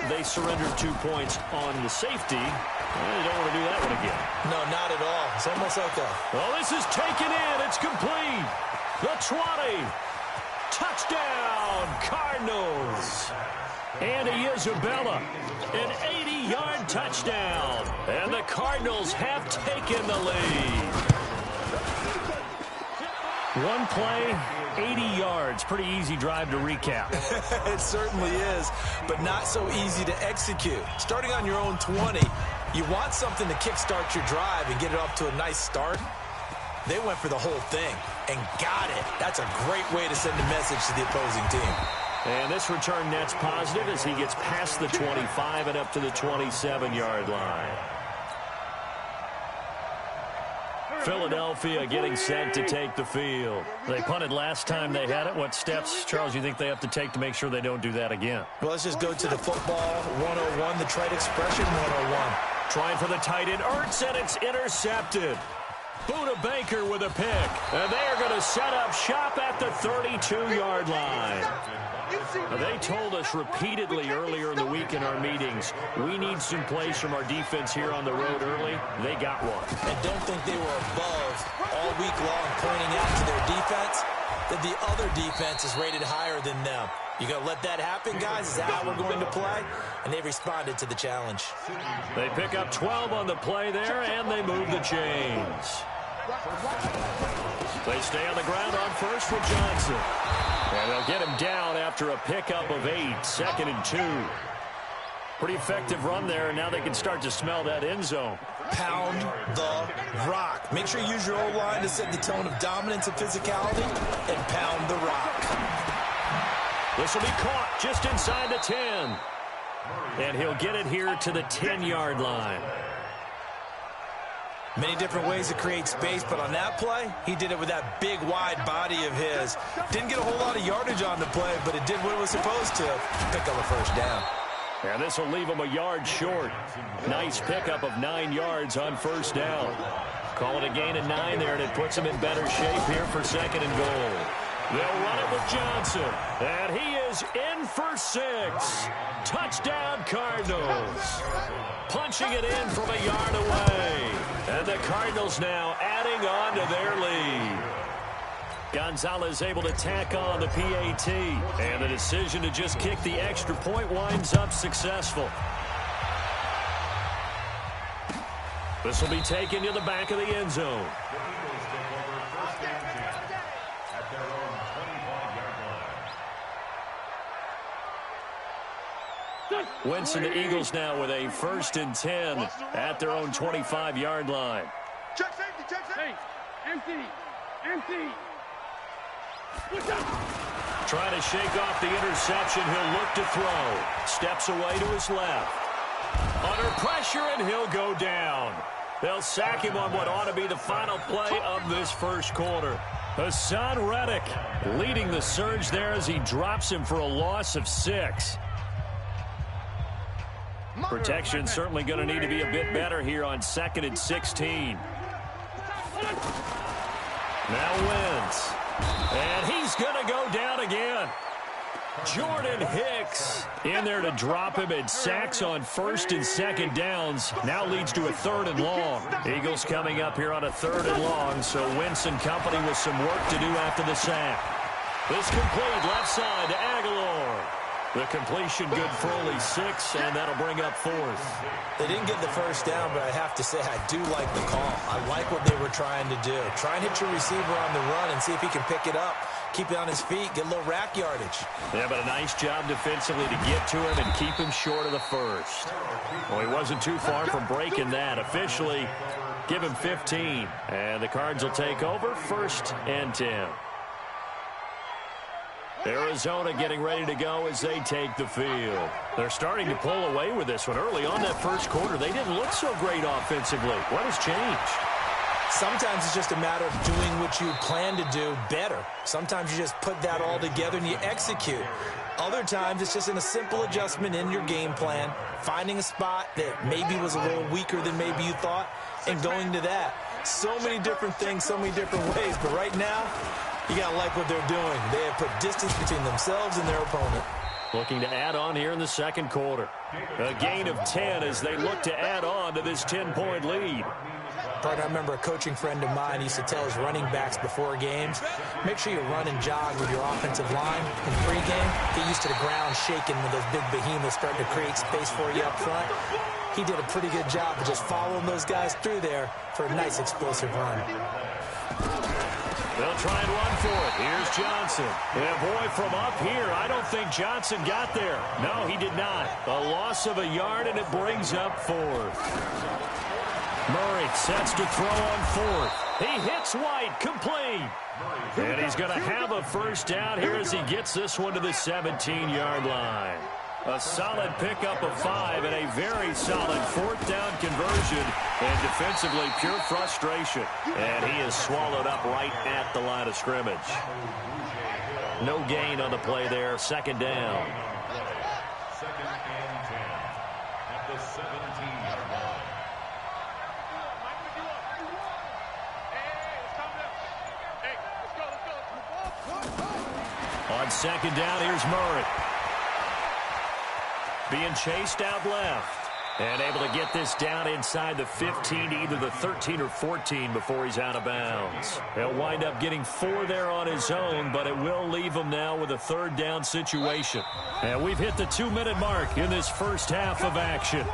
they surrendered 2 points on the safety. Well, they don't want to do that one again. No, not at all. It's almost like a... Well, this is taken in. It's complete. The 20. Touchdown, Cardinals. Andy Isabella, an 80-yard touchdown. And the Cardinals have taken the lead. One play, 80 yards. Pretty easy drive to recap. It certainly is, but not so easy to execute. Starting on your own 20, you want something to kickstart your drive and get it off to a nice start. They went for the whole thing and got it. That's a great way to send a message to the opposing team. And this return net's positive as he gets past the 25 and up to the 27-yard line. Philadelphia getting set to take the field. They punted last time they had it. What steps, Charles, you think they have to take to make sure they don't do that again? Well, let's just go to the football 101, the trade expression 101. Trying for the tight end, Ertz, and it's intercepted. Buda Baker with a pick. And they are going to set up shop at the 32-yard line. They told us repeatedly earlier in the week in our meetings, we need some plays from our defense here on the road early. They got one. And don't think they were above all week long pointing out to their defense that the other defense is rated higher than them. You going to let that happen, guys? Is that how we're going to play? And they responded to the challenge. They pick up 12 on the play there, and they move the chains. They stay on the ground on first with Johnson. And they'll get him down after a pickup of 8, 2nd and 2. Pretty effective run there, and now they can start to smell that end zone. Pound the rock. Make sure you use your O-line to set the tone of dominance and physicality, and pound the rock. This will be caught just inside the 10. And he'll get it here to the 10-yard line. Many different ways to create space, but on that play, he did it with that big, wide body of his. Didn't get a whole lot of yardage on the play, but it did what it was supposed to. Pick up a first down. And this will leave him a yard short. Nice pickup of 9 yards on first down. Call it a gain of 9 there, and it puts him in better shape here for 2nd and goal. They'll run it with Johnson. And he is in for 6. Touchdown, Cardinals. Punching it in from a yard away. And the Cardinals now adding on to their lead. Gonzalez able to tack on the PAT. And the decision to just kick the extra point winds up successful. This will be taken to the back of the end zone. Winston, the Eagles now with a 1st and 10 at their own 25-yard line. Check safety, check safety. Empty, empty. Trying to shake off the interception. He'll look to throw. Steps away to his left. Under pressure, and he'll go down. They'll sack him on what ought to be the final play of this first quarter. Hassan Reddick leading the surge there as he drops him for a loss of 6. Protection certainly going to need to be a bit better here on 2nd and 16. Now Wentz. And he's going to go down again. Jordan Hicks in there to drop him, and sacks on 1st and 2nd downs. Now leads to a 3rd and long. Eagles coming up here on a 3rd and long, so Wentz and company with some work to do after the sack. This complete left side to Aguilar. The completion good for only 6, and that'll bring up 4th. They didn't get the first down, but I have to say I do like the call. I like what they were trying to do. Try and hit your receiver on the run and see if he can pick it up. Keep it on his feet, get a little rack yardage. Yeah, but a nice job defensively to get to him and keep him short of the 1st. Well, he wasn't too far from breaking that. Officially, give him 15. And the Cards will take over 1st and 10. Arizona getting ready to go as they take the field. They're starting to pull away with this one. Early on that first quarter, they didn't look so great offensively. What has changed? Sometimes it's just a matter of doing what you plan to do better. Sometimes you just put that all together and you execute. Other times it's just in a simple adjustment in your game plan, finding a spot that maybe was a little weaker than maybe you thought, and going to that. So many different things, so many different ways, but right now, you got to like what they're doing. They have put distance between themselves and their opponent. Looking to add on here in the second quarter. A gain of 10 as they look to add on to this 10-point lead. I remember a coaching friend of mine used to tell his running backs before games, make sure you run and jog with your offensive line in pregame. Get used to the ground shaking when those big behemoths start to create space for you up front. He did a pretty good job of just following those guys through there for a nice explosive run. They'll try and run for it. Here's Johnson. And boy, from up here, I don't think Johnson got there. No, he did not. A loss of a yard, and it brings up fourth. Murray sets to throw on fourth. He hits White, complete. And he's going to have a first down here as he gets this one to the 17-yard line. A solid pickup of 5 and a very solid fourth down conversion. And defensively, pure frustration. And he is swallowed up right at the line of scrimmage. No gain on the play there. Second down. Second and 10 at the 17-yard line. On second down, here's Murray. Being chased out left. And able to get this down inside the 15 to either the 13 or 14 before he's out of bounds. He'll wind up getting 4 there on his own, but it will leave him now with a third down situation. And we've hit the 2-minute mark in this first half of action.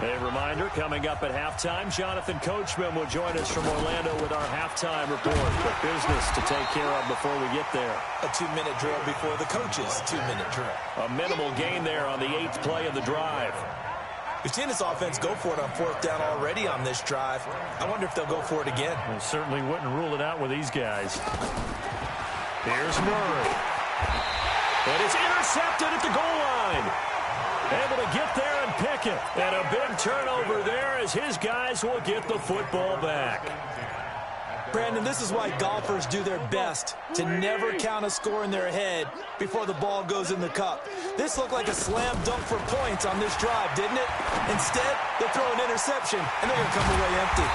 A reminder, coming up at halftime, Jonathan Coachman will join us from Orlando with our halftime report. But business to take care of before we get there. A 2-minute drill before the coach's 2-minute drill. A minimal gain there on the 8th play of the drive. We've seen this offense go for it on fourth down already on this drive. I wonder if they'll go for it again. Well, certainly wouldn't rule it out with these guys. Here's Murray. And it's intercepted at the goal line. Able to get there and pick it. And a big turnover there as his guys will get the football back. Brandon, this is why golfers do their best to never count a score in their head before the ball goes in the cup. This looked like a slam dunk for points on this drive, didn't it? Instead, they throw an interception, and they're going to come away empty.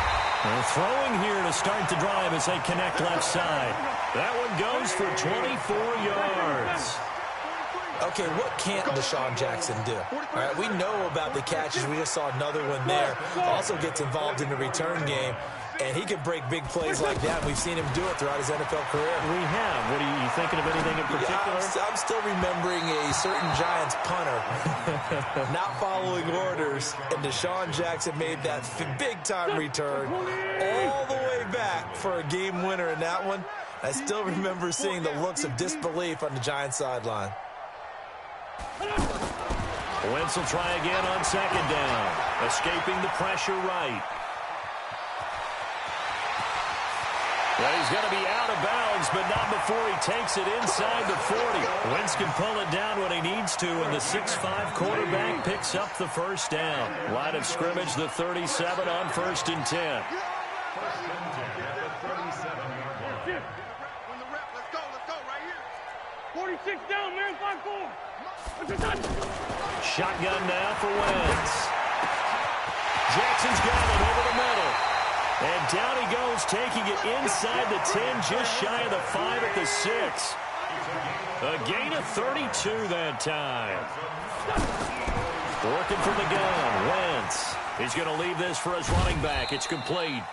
They're throwing here to start the drive as they connect left side. That one goes for 24 yards. Okay, what can't Deshaun Jackson do? All right, we know about the catches. We just saw another one there. Also gets involved in the return game, and he can break big plays like that. We've seen him do it throughout his NFL career. We have. What are you thinking of anything in particular? Yeah, I'm still remembering a certain Giants punter not following orders, and Deshaun Jackson made that big-time return all the way back for a game winner in that one. I still remember seeing the looks of disbelief on the Giants sideline. Wentz will try again on second down. Escaping the pressure right. Well, he's going to be out of bounds, but not before he takes it inside the 40. Wentz can pull it down when he needs to, and the 6'5" quarterback picks up the first down. Line of scrimmage, the 37 on 1st and 10. First and 10 at the 37-yard line. Let's go right here. 46 down, man, 5-4. Shotgun now for Wentz. Jackson's got it over the middle. And down he goes, taking it inside the 10, just shy of the 5 at the 6. A gain of 32 that time. Working from the gun, Wentz. He's going to leave this for his running back. It's complete.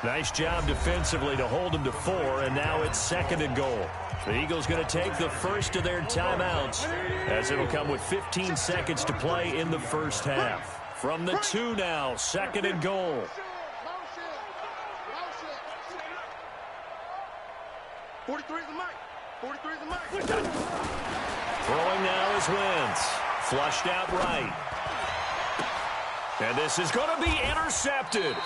Nice job defensively to hold him to 4, and now it's 2nd and goal. The Eagles going to take the first of their timeouts as it'll come with 15 seconds to play in the first half. From the 2 now, 2nd and goal. 43's the mic. 43's the mic. Throwing now is Wentz. Flushed out right. And this is going to be intercepted.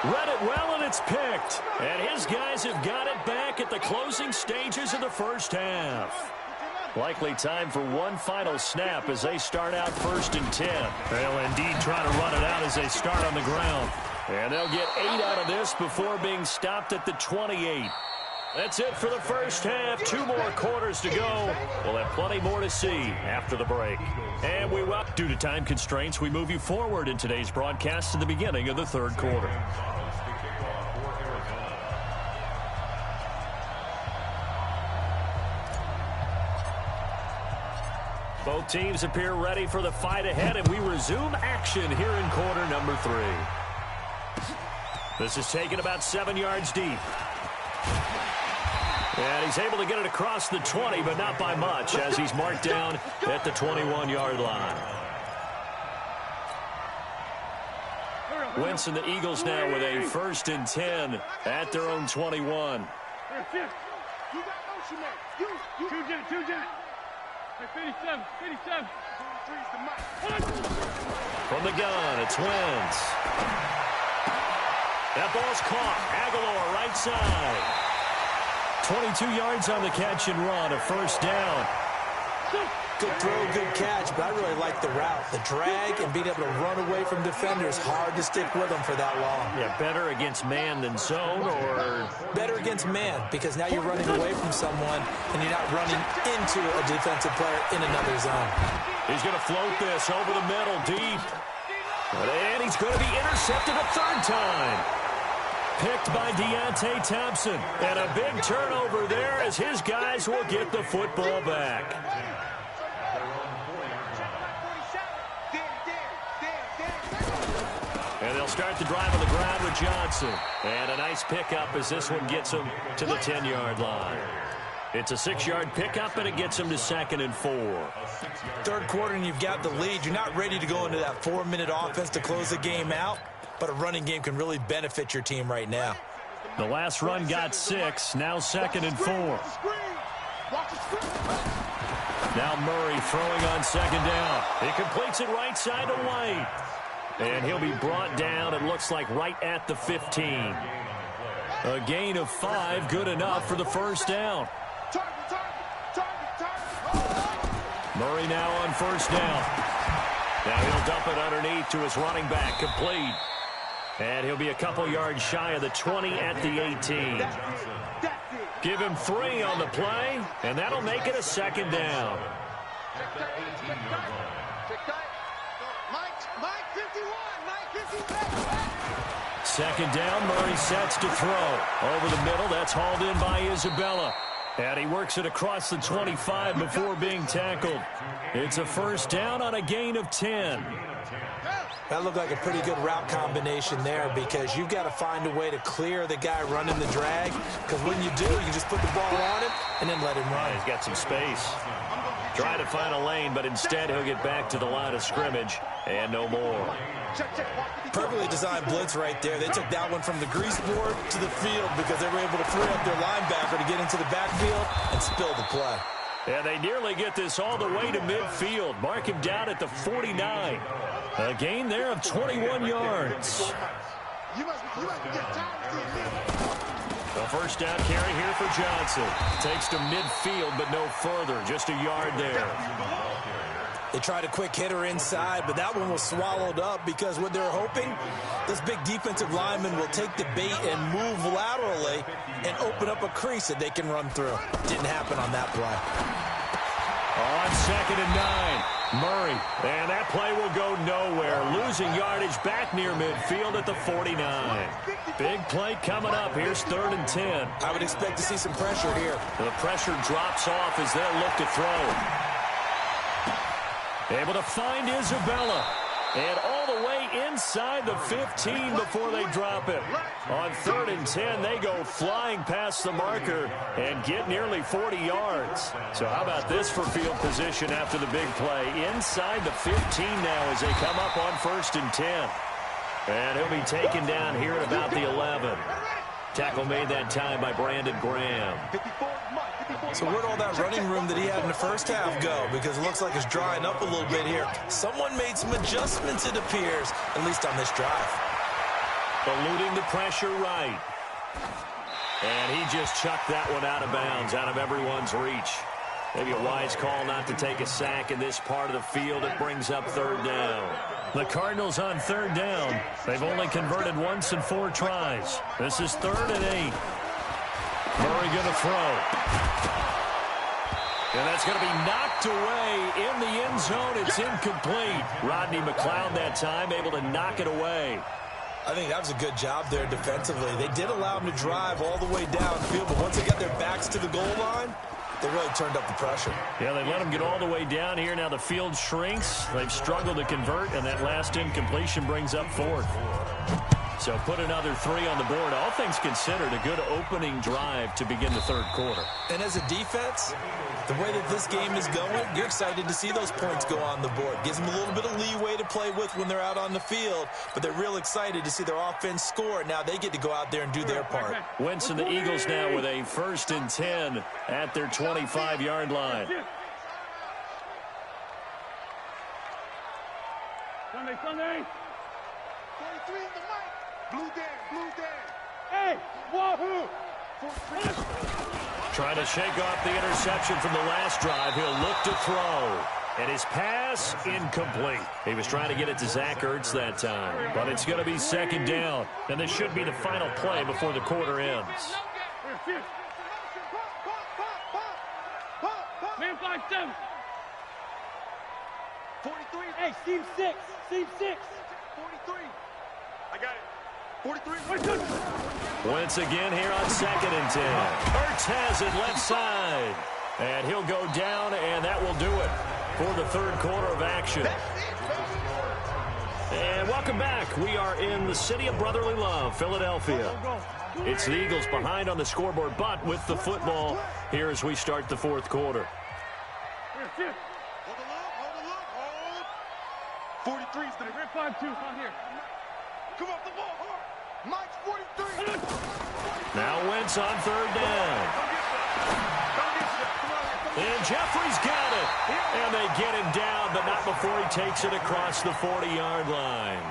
Read it well, and it's picked. And his guys have got it back at the closing stages of the first half. Likely time for one final snap as they start out 1st and 10. They'll indeed try to run it out as they start on the ground. And they'll get 8 out of this before being stopped at the 28. That's it for the first half. 2 more quarters to go. We'll have plenty more to see after the break. And due to time constraints, we move you forward in today's broadcast to the beginning of the 3rd quarter. Both teams appear ready for the fight ahead, and we resume action here in quarter number 3. This is taken about 7 yards deep. And he's able to get it across the 20, but not by much, as he's marked down at the 21-yard line. Wentz and the Eagles now with a 1st and 10 at their own 21. From the gun, it's Wentz. That ball's caught. Aguilar, right side. 22 yards on the catch and run, a 1st down. Good throw, good catch, but I really like the route. The drag and being able to run away from defenders, hard to stick with them for that long. Yeah, better against man than zone, or? Better against man, because now you're running away from someone and you're not running into a defensive player in another zone. He's going to float this over the middle, deep. And he's going to be intercepted a 3rd time. Picked by Deontay Thompson. And a big turnover there as his guys will get the football back. And they'll start the drive on the ground with Johnson. And a nice pickup as this one gets him to the 10-yard line. It's a 6-yard pickup, and it gets him to 2nd and 4. 3rd quarter, and you've got the lead. You're not ready to go into that 4-minute offense to close the game out, but a running game can really benefit your team right now. The last run got 6, now 2nd and 4. Now Murray throwing on 2nd down. He completes it right side to White. And he'll be brought down, it looks like, right at the 15. A gain of 5, good enough for the 1st down. Murray now on 1st down. Now he'll dump it underneath to his running back, complete. And he'll be a couple yards shy of the 20 at the 18. Give him 3 on the play, and that'll make it a 2nd down. Second down, Murray sets to throw. Over the middle, that's hauled in by Isabella. And he works it across the 25 before being tackled. It's a 1st down on a gain of 10. That looked like a pretty good route combination there, because you've got to find a way to clear the guy running the drag, because when you do, you just put the ball on him and then let him run. He's got some space. Try to find a lane, but instead he'll get back to the line of scrimmage and no more. Perfectly designed blitz right there. They took that one from the grease board to the field because they were able to free up their linebacker to get into the backfield and spill the play. And they nearly get this all the way to midfield. Mark him down at the 49. A gain there of 21 yards. A 1st down carry here for Johnson. Takes to midfield, but no further. Just a yard there. They tried a quick hitter inside, but that one was swallowed up because what they're hoping, this big defensive lineman will take the bait and move laterally and open up a crease that they can run through. Didn't happen on that play. On 2nd and 9, Murray. And that play will go nowhere. Losing yardage back near midfield at the 49. Big play coming up. Here's 3rd and 10. I would expect to see some pressure here. The pressure drops off as they'll look to throw. Able to find Isabella. And all the way inside the 15 before they drop it. On 3rd and 10, they go flying past the marker and get nearly 40 yards. So how about this for field position after the big play? Inside the 15 now as they come up on 1st and 10. And he'll be taken down here at about the 11. Tackle made that time by Brandon Graham. So where'd all that running room that he had in the 1st half go? Because it looks like it's drying up a little bit here. Someone made some adjustments, it appears, at least on this drive. Eluding the pressure right. And he just chucked that one out of bounds, out of everyone's reach. Maybe a wise call not to take a sack in this part of the field. It brings up 3rd down. The Cardinals on 3rd down. They've only converted once in 4 tries. This is 3rd and 8. Murray going to throw. And that's going to be knocked away in the end zone. It's incomplete. Rodney McLeod that time able to knock it away. I think that was a good job there defensively. They did allow him to drive all the way downfield, but once they got their backs to the goal line, They really turned up the pressure. Yeah, they let them get all the way down here. Now the field shrinks. They've struggled to convert, and that last incompletion brings up fourth. So put another 3 on the board. All things considered, a good opening drive to begin the third quarter. And as a defense, the way that this game is going, you're excited to see those points go on the board. Gives them a little bit of leeway to play with when they're out on the field, but they're real excited to see their offense score. Now they get to go out there and do their part. Wentz and the Eagles now with a 1st and 10 at their 25-yard line. Sunday. 43 in the mic. Blue Dan. Hey, wahoo! Trying to shake off the interception from the last drive. He'll look to throw. And his pass, incomplete. He was trying to get it to Zach Ertz that time. But it's going to be 2nd down. And this should be the final play before the quarter ends. Man 5-7. 43. Hey, seam 6. 43. I got it. 43. Wentz again here on 2nd and 10. Ertz has it left side. And he'll go down, and that will do it for the third quarter of action. And welcome back. We are in the city of brotherly love, Philadelphia. It's the Eagles behind on the scoreboard, but with the football here as we start the fourth quarter. Hold. 43 is the red 5-2 on here. Come off the ball hard. Mike's 43. Now Wentz on 3rd down. And Jeffrey's got it. And they get him down, but not before he takes it across the 40-yard line.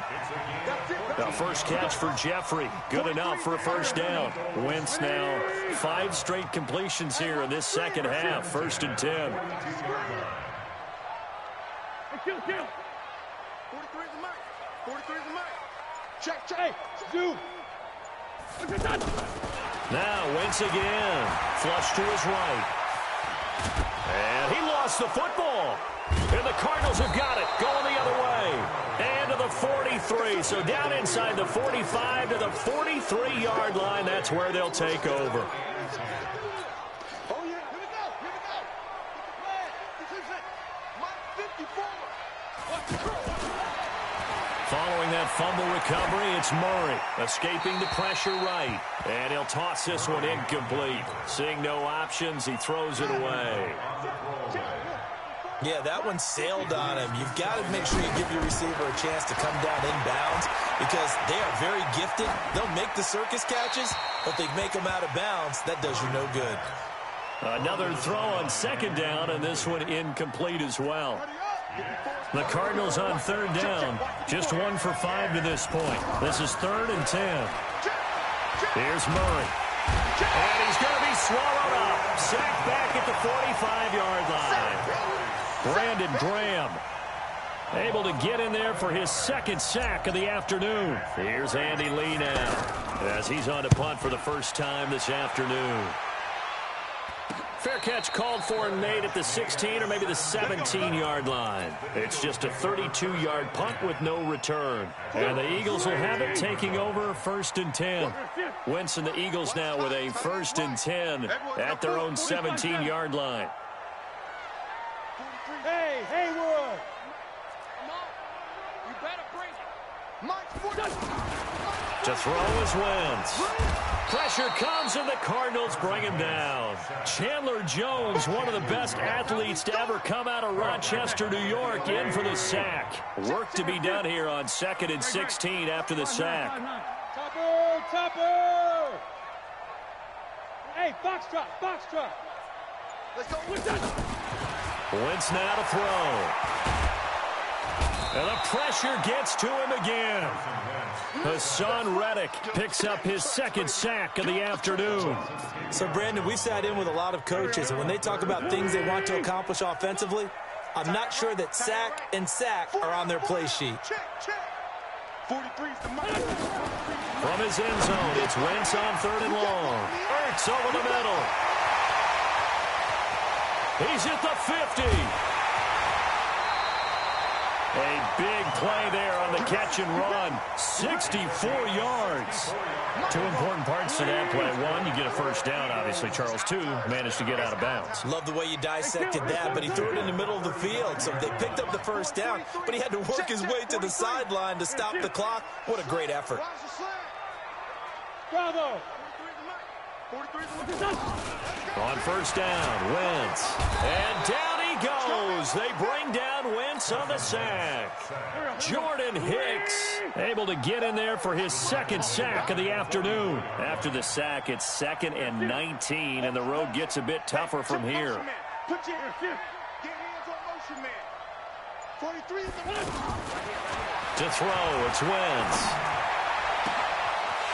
The first catch for Jeffrey. Good enough for a 1st down. Wentz now 5 straight completions here in this second half. 1st and 10. Kill. 43 is the mic. 43 is the mic. Check. Hey, dude. Now Wentz again. Flush to his right. And he lost the football. And the Cardinals have got it. Going the other way. And to the 43. So down inside the 45 to the 43-yard line. That's where they'll take over. Oh, yeah. Here we go. Mike 54. Following that fumble recovery, it's Murray escaping the pressure right. And he'll toss this one incomplete. Seeing no options, he throws it away. Yeah, that one sailed on him. You've got to make sure you give your receiver a chance to come down inbounds because they are very gifted. They'll make the circus catches, but if they make them out of bounds, that does you no good. Another throw on 2nd down, and this one incomplete as well. The Cardinals on 3rd down. Just 1 for 5 to this point. This is 3rd and 10. Here's Murray. And he's going to be swallowed up. Sacked back at the 45-yard line. Brandon Graham able to get in there for his 2nd sack of the afternoon. Here's Andy Lee now as he's on to punt for the first time this afternoon. Fair catch called for and made at the 16 or maybe the 17-yard line. It's just a 32-yard punt with no return. And the Eagles will have it taking over 1st and 10. Wentz and the Eagles now with a 1st and 10 at their own 17-yard line. Hey, Haywood. Come on. You better bring it. To throw is Wentz. Pressure comes and the Cardinals bring him down. Chandler Jones, one of the best athletes to ever come out of Rochester, New York, in for the sack. Work to be done here on 2nd and 16 after the sack. Topper! Hey, foxtrot. Let's go. Wentz now to throw. And the pressure gets to him again. Hassan Reddick picks up his 2nd sack of the afternoon. So, Brandon, we've sat in with a lot of coaches, and when they talk about things they want to accomplish offensively, I'm not sure that sack and sack are on their play sheet. From his end zone, it's Wentz on 3rd and long. Ertz over the middle. He's at the 50. A big play there on the catch and run. 64 yards. Two important parts to that play. One, you get a first down, obviously. Charles, two, managed to get out of bounds. Love the way you dissected that, but he threw it in the middle of the field. So they picked up the first down, but he had to work his way to the sideline to stop the clock. What a great effort. Bravo. On first down, Wentz. And down he goes. They bring down Wentz on the sack. Jordan Hicks able to get in there for his second sack of the afternoon. After the sack, it's 2nd and 19, and the road gets a bit tougher from here. Put your hands on motion, man. 43 is the To throw, it's Wentz.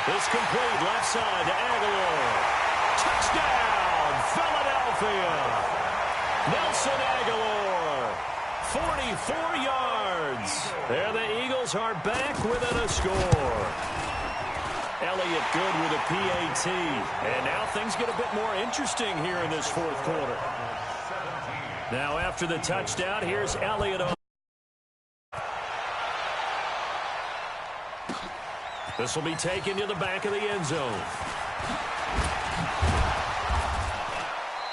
It's complete, left side to Aguilar. Touchdown, Philadelphia. Nelson Aguilar, 44 yards. There the Eagles are back within a score. Elliott good with a PAT. And now things get a bit more interesting here in this fourth quarter. Now after the touchdown, here's Elliott on. This will be taken to the back of the end zone.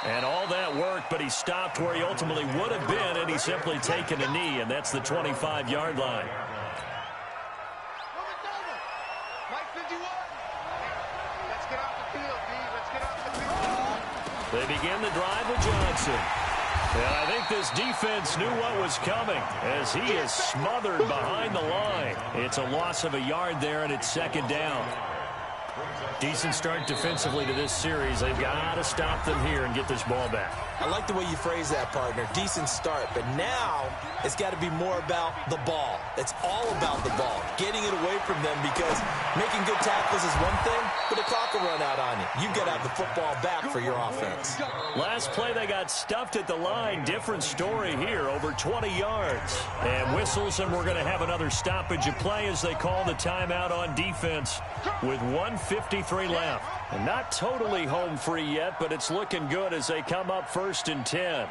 And all that worked, but he stopped where he ultimately would have been, and he's simply taken a knee, and that's the 25-yard line. They begin the drive with Johnson. And I think this defense knew what was coming as he is smothered behind the line. It's a loss of a yard there, and it's 2nd down. Decent start defensively to this series. They've got to stop them here and get this ball back. I like the way you phrase that, partner. Decent start, but now it's got to be more about the ball. It's all about the ball, getting it away from them, because making good tackles is one thing, but the clock will run out on you. You've got to have the football back for your offense. Last play, they got stuffed at the line. Different story here, over 20 yards. And whistles, and we're going to have another stoppage of play as they call the timeout on defense with 1:53 left. And not totally home free yet, but it's looking good as they come up 1st and 10.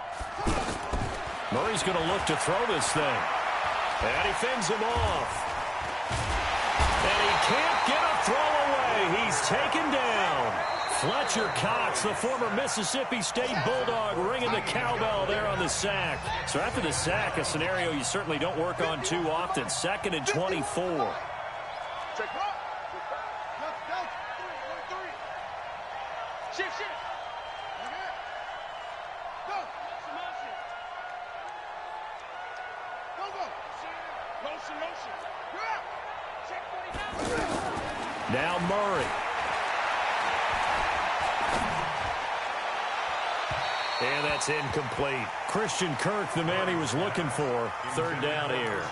Murray's going to look to throw this thing. And he fends him off. And he can't get a throw away. He's taken down. Fletcher Cox, the former Mississippi State Bulldog, ringing the cowbell there on the sack. So after the sack, a scenario you certainly don't work on too often. 2nd and 24. Shift. Go. Motion. Now Murray. And that's incomplete. Christian Kirk, the man he was looking for. 3rd down here.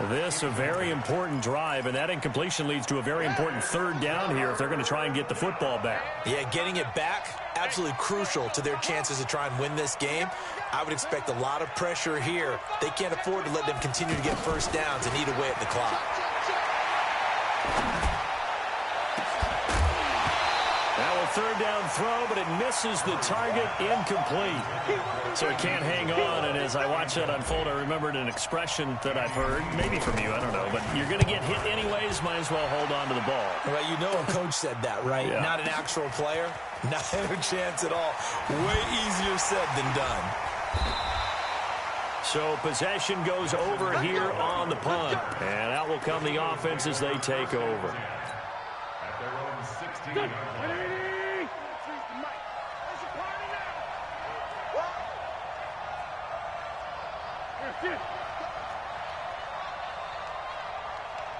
This a very important drive, and that incompletion leads to a very important 3rd down here if they're going to try and get the football back. Yeah, getting it back, absolutely crucial to their chances to try and win this game. I would expect a lot of pressure here. They can't afford to let them continue to get first downs and eat away at the clock. Now a 3rd down throw, but it misses the target, incomplete. So it can't hang on, and as I watch that unfold, I remembered an expression that I've heard, maybe from you, I don't know, but you're going to get hit anyways, might as well hold on to the ball. Well, you know a coach said that, right? Yeah. Not an actual player. Not a chance at all. Way easier said than done. So possession goes over here on the punt, and out will come the offense as they take over. At their own 16.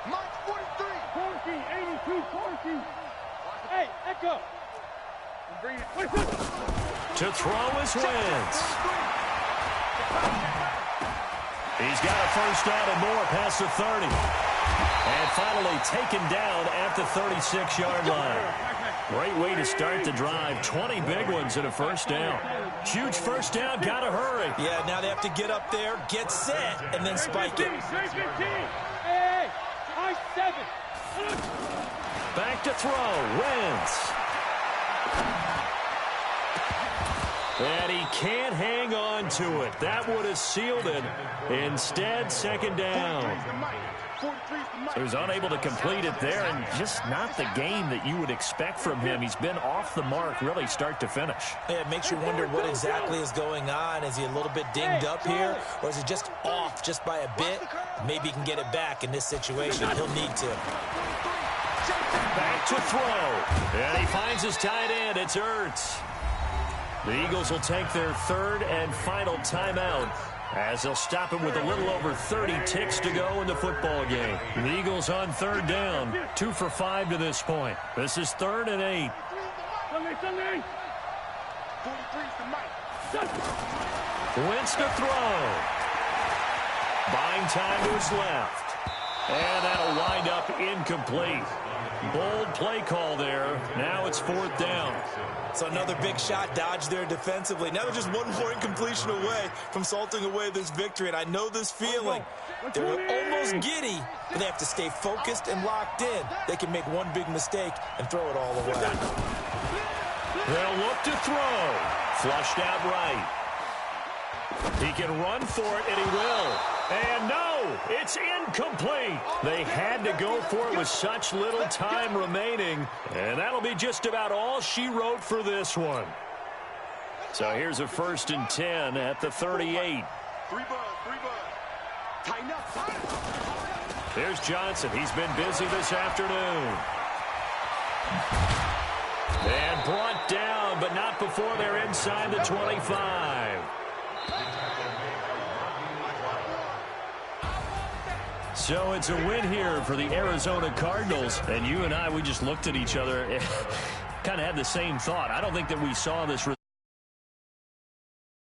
March 43. 14, 82, 14. Hey, echo. Bring it. To throw is Wentz. He's got a first down and more past the 30. And finally taken down at the 36-yard line. Great way to start the drive. 20 big ones and a first down. Huge first down. Got to hurry. Yeah, now they have to get up there, get set, and then spike it. Hey, I-7. Back to throw. Wentz. And he can't hang on to it. That would have sealed it. Instead, second down. So he's unable to complete it there, and just not the game that you would expect from him. He's been off the mark really start to finish. Yeah, it makes you wonder what exactly is going on. Is he a little bit dinged up here, or is he just off just by a bit? Maybe he can get it back in this situation. He'll need to. Back to throw. And he finds his tight end. It's Ertz. The Eagles will take their third and final timeout, as they'll stop him with a little over 30 ticks to go in the football game. The Eagles on third down, 2 for 5 to this point. This is 3rd and 8. Wentz to throw. Buying time to his left. And that'll wind up incomplete. Bold play call there. Now it's 4th down. So another big shot dodged there defensively. Now they're just one more incompletion away from salting away this victory. And I know this feeling. They're almost giddy, but they have to stay focused and locked in. They can make one big mistake and throw it all away. They'll look to throw. Flushed out right. He can run for it, and he will. And no, it's incomplete. They had to go for it with such little time remaining. And that'll be just about all she wrote for this one. So here's a 1st and 10 at the 38. Here's Johnson. He's been busy this afternoon. And brought down, but not before they're inside the 25. So it's a win here for the Arizona Cardinals. And you and I, we just looked at each other, kind of had the same thought. I don't think that we saw this